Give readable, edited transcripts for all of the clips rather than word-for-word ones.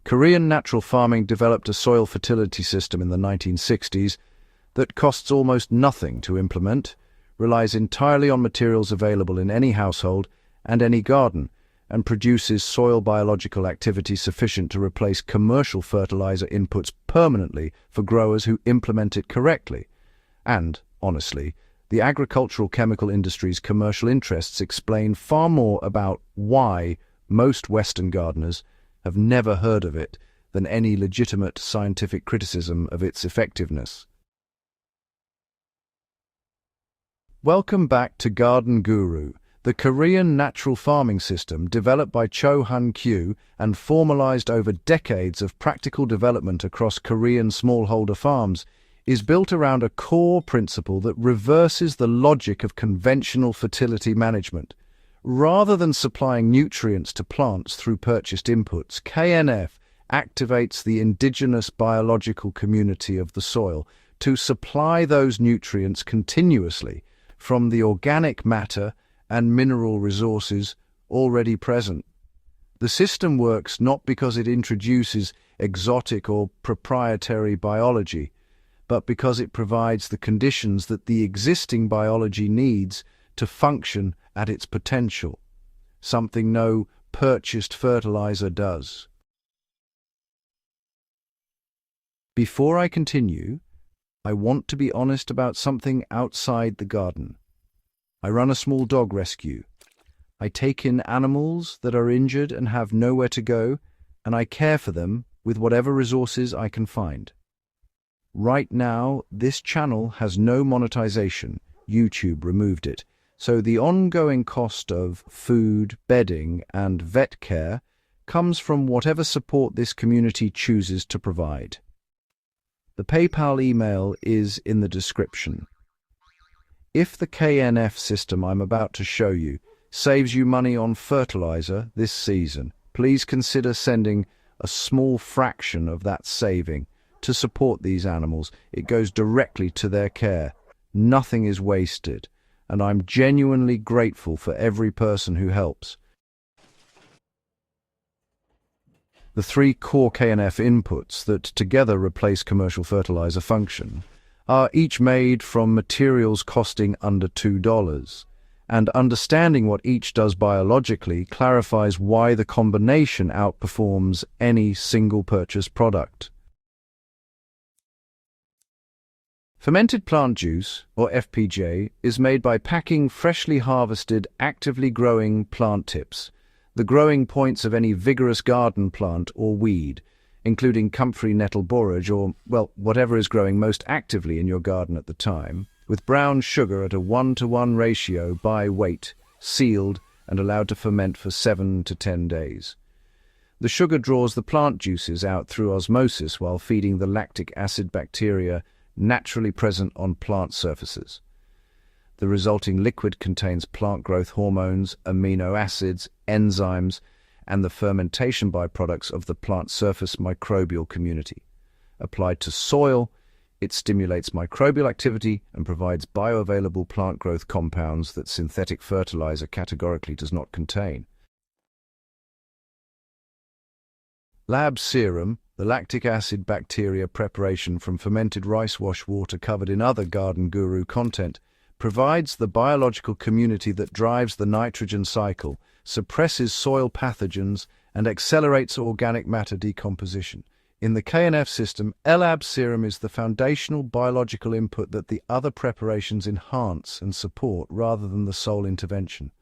Korean natural farming developed a soil fertility system in the 1960s that costs almost nothing to implement, relies entirely on materials available in any household and any garden, and produces soil biological activity sufficient to replace commercial fertilizer inputs permanently for growers who implement it correctly. And, honestly, the agricultural chemical industry's commercial interests explain far more about why most Western gardeners have never heard of it than any legitimate scientific criticism of its effectiveness. Welcome back to Garden Guru, the Korean natural farming system developed by Cho Han Kyu and formalized over decades of practical development across Korean smallholder farms, is built around a core principle that reverses the logic of conventional fertility management. Rather than supplying nutrients to plants through purchased inputs, KNF activates the indigenous biological community of the soil to supply those nutrients continuously from the organic matter and mineral resources already present. The system works not because it introduces exotic or proprietary biology, but because it provides the conditions that the existing biology needs to function at its potential, something no purchased fertilizer does. Before I continue, I want to be honest about something outside the garden. I run a small dog rescue. I take in animals that are injured and have nowhere to go, and I care for them with whatever resources I can find. Right now, this channel has no monetization. YouTube removed it. So the ongoing cost of food, bedding, and vet care comes from whatever support this community chooses to provide. The PayPal email is in the description. If the KNF system I'm about to show you saves you money on fertilizer this season, please consider sending a small fraction of that saving to support these animals. It goes directly to their care. Nothing is wasted, and I'm genuinely grateful for every person who helps. The three core KNF inputs that together replace commercial fertilizer function are each made from materials costing under $2, and understanding what each does biologically clarifies why the combination outperforms any single purchase product. Fermented plant juice, or FPJ, is made by packing freshly harvested, actively growing plant tips, the growing points of any vigorous garden plant or weed, including comfrey nettle borage or, well, whatever is growing most actively in your garden at the time, with brown sugar at a 1-to-1 ratio by weight, sealed and allowed to ferment for 7 to 10 days. The sugar draws the plant juices out through osmosis while feeding the lactic acid bacteria naturally present on plant surfaces. The resulting liquid contains plant growth hormones, amino acids, enzymes, and the fermentation byproducts of the plant surface microbial community. Applied to soil, it stimulates microbial activity and provides bioavailable plant growth compounds that synthetic fertilizer categorically does not contain. Lab serum, the lactic acid bacteria preparation from fermented rice wash water covered in other Garden Guru content, provides the biological community that drives the nitrogen cycle, suppresses soil pathogens, and accelerates organic matter decomposition. In the KNF system, LAB serum is the foundational biological input that the other preparations enhance and support rather than the sole intervention.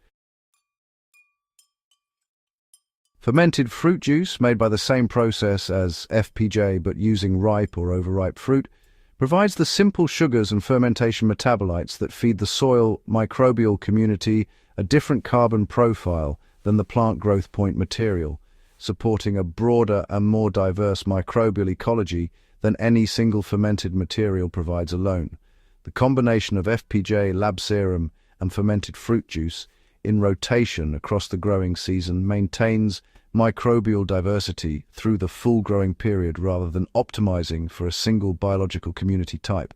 Fermented fruit juice, made by the same process as FPJ but using ripe or overripe fruit, provides the simple sugars and fermentation metabolites that feed the soil microbial community a different carbon profile than the plant growth point material, supporting a broader and more diverse microbial ecology than any single fermented material provides alone. The combination of FPJ, lab serum, and fermented fruit juice in rotation across the growing season maintains microbial diversity through the full growing period rather than optimizing for a single biological community type.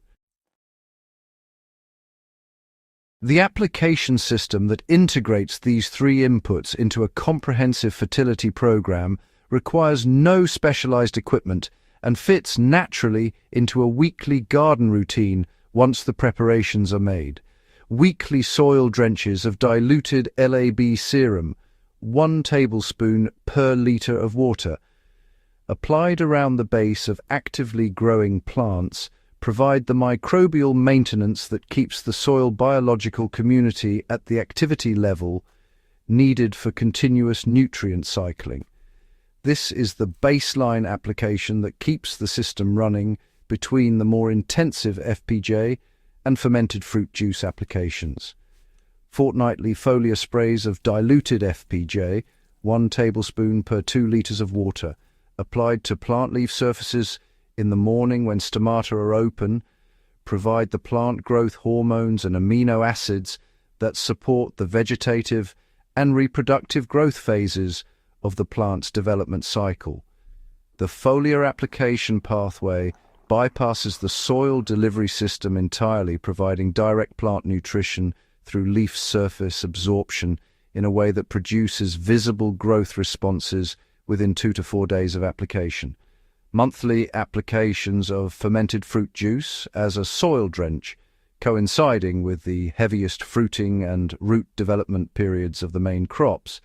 The application system that integrates these three inputs into a comprehensive fertility program requires no specialized equipment, and fits naturally into a weekly garden routine once the preparations are made. Weekly soil drenches of diluted LAB serum, 1 tablespoon per liter of water, applied around the base of actively growing plants, provide the microbial maintenance that keeps the soil biological community at the activity level needed for continuous nutrient cycling. This is the baseline application that keeps the system running between the more intensive FPJ and fermented fruit juice applications. Fortnightly foliar sprays of diluted FPJ, 1 tablespoon per 2 liters of water, applied to plant leaf surfaces in the morning when stomata are open, provide the plant growth hormones and amino acids that support the vegetative and reproductive growth phases of the plant's development cycle. The foliar application pathway bypasses the soil delivery system entirely, providing direct plant nutrition through leaf surface absorption in a way that produces visible growth responses within 2 to 4 days of application. Monthly applications of fermented fruit juice as a soil drench, coinciding with the heaviest fruiting and root development periods of the main crops,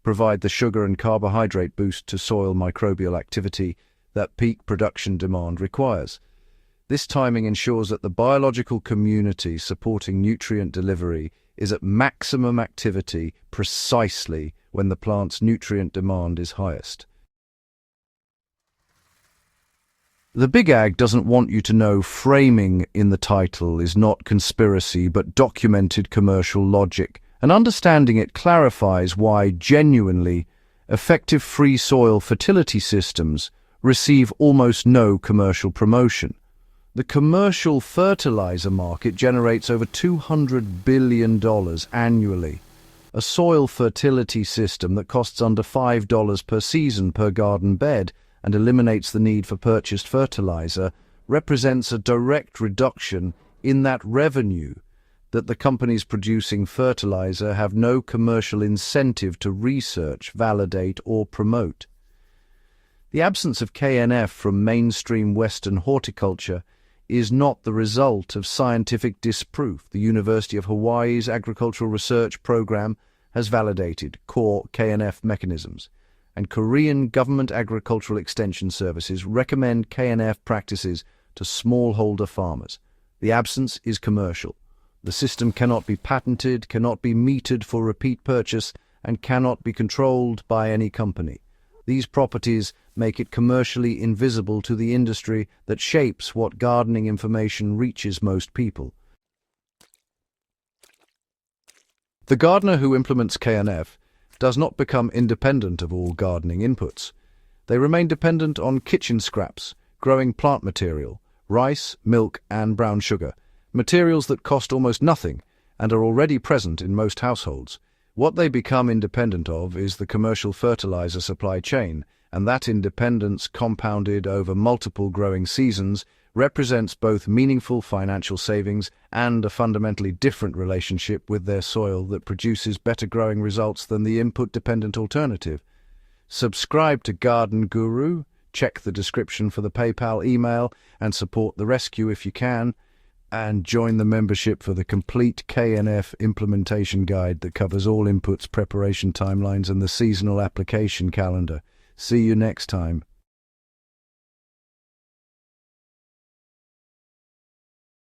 provide the sugar and carbohydrate boost to soil microbial activity that peak production demand requires. This timing ensures that the biological community supporting nutrient delivery is at maximum activity precisely when the plant's nutrient demand is highest. The Big Ag doesn't want you to know framing in the title is not conspiracy but documented commercial logic, and understanding it clarifies why genuinely effective free soil fertility systems receive almost no commercial promotion. The commercial fertilizer market generates over $200 billion annually. A soil fertility system that costs under $5 per season per garden bed and eliminates the need for purchased fertilizer represents a direct reduction in that revenue that the companies producing fertilizer have no commercial incentive to research, validate, or promote. The absence of KNF from mainstream Western horticulture is not the result of scientific disproof. The University of Hawaii's Agricultural Research Program has validated core KNF mechanisms, and Korean government agricultural extension services recommend KNF practices to smallholder farmers. The absence is commercial. The system cannot be patented, cannot be metered for repeat purchase, and cannot be controlled by any company. These properties make it commercially invisible to the industry that shapes what gardening information reaches most people. The gardener who implements KNF does not become independent of all gardening inputs. They remain dependent on kitchen scraps, growing plant material, rice, milk, and brown sugar, materials that cost almost nothing and are already present in most households. What they become independent of is the commercial fertilizer supply chain, and that independence, compounded over multiple growing seasons, represents both meaningful financial savings and a fundamentally different relationship with their soil that produces better growing results than the input-dependent alternative. Subscribe to Garden Guru, check the description for the PayPal email, and support the rescue if you can, and join the membership for the complete KNF implementation guide that covers all inputs, preparation timelines, and the seasonal application calendar. See you next time.